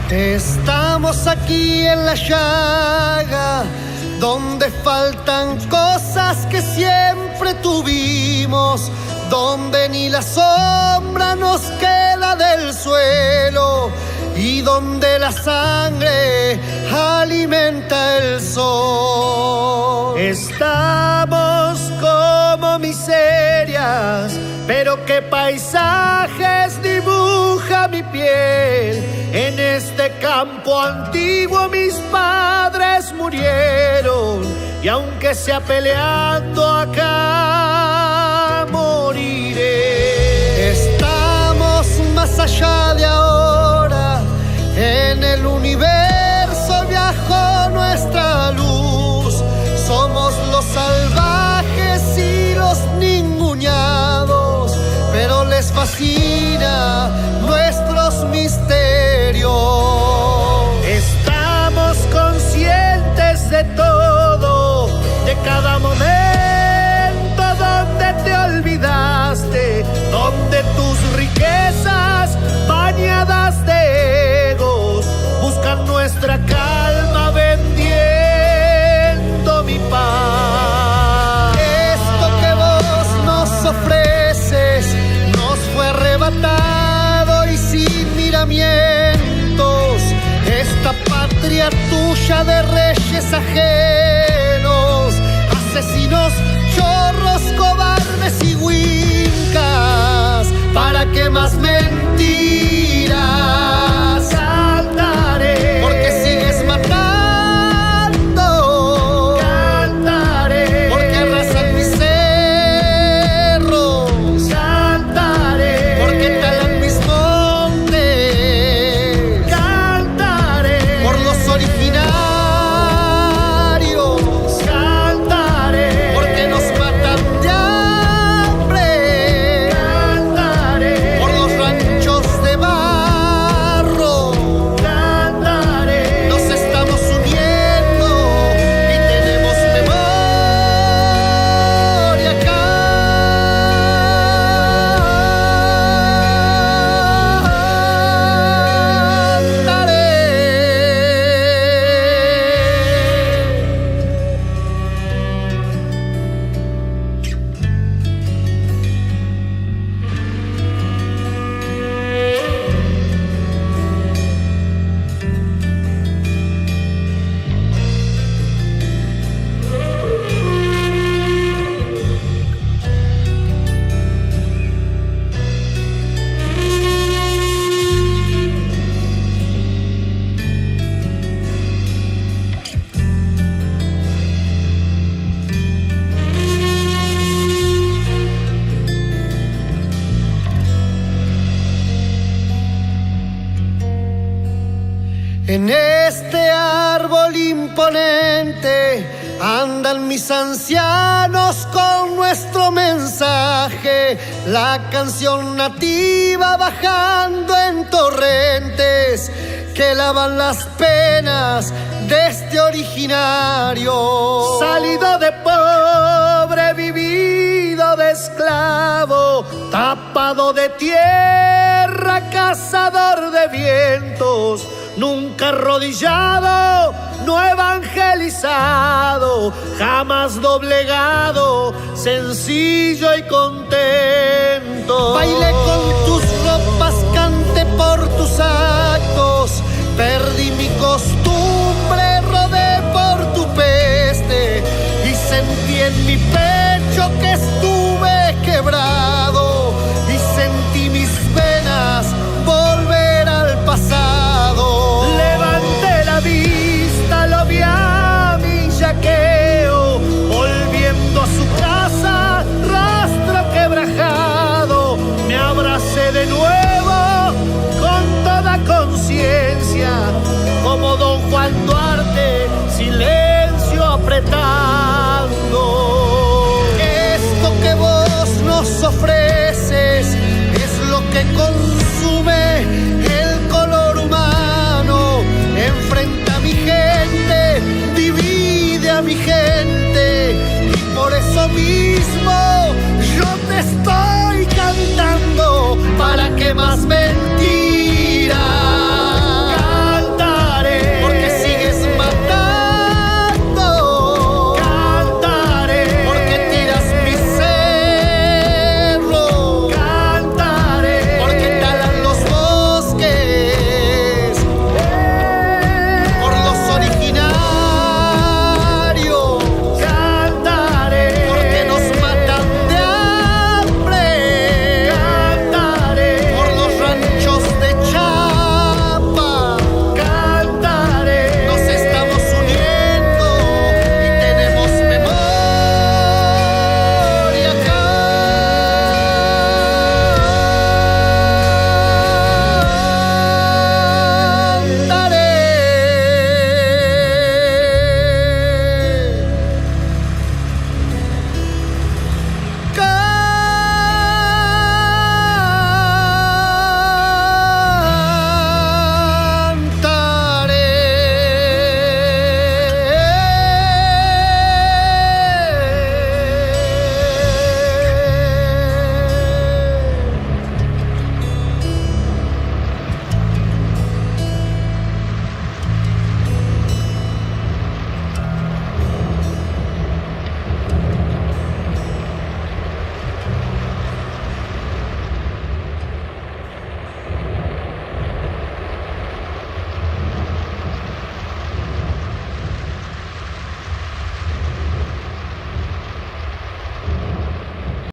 Estamos aquí en la llaga, donde faltan cosas que siempre tuvimos, donde ni la sombra nos queda del suelo y donde la sangre alimenta el sol. Estamos como miserias, pero qué paisajes dibuja mi piel. En este campo antiguo mis padres murieron, y aunque sea peleando acá, moriré. Estamos más allá de ahora, en el universo viajó nuestra luz. Somos los salvajes y los ninguneados, pero les fascina nuestros misterios. Estamos conscientes de todo, de cada momento donde te olvidaste, donde tus riquezas bañadas de egos buscan nuestra calma vendiendo mi paz. Esto que vos nos ofreces nos fue arrebatado y sin miramientos. Esta patria tuya de reyes ajenos, asesinos, chorros, cobardes y huincas, ¿para qué más mentiras? Cantaré, porque sigues matando. Cantaré, porque arrasan mis cerros. Cantaré, porque talan mis montes. Cantaré, por los originarios. Cantaré, porque nos matan de hambre. Cantaré, por los ranchos de barro. Cantaré, nos estamos uniendo y tenemos memoria. Cantaré. En este árbol imponente andan mis ancianos con nuestro mensaje, la canción nativa bajando en torrentes que lavan las penas de este originario. Salido de pobre, vivido de esclavo, tapado de tierra, cazador de vientos, nunca arrodillado, no evangelizado, jamás doblegado, sencillo y contento.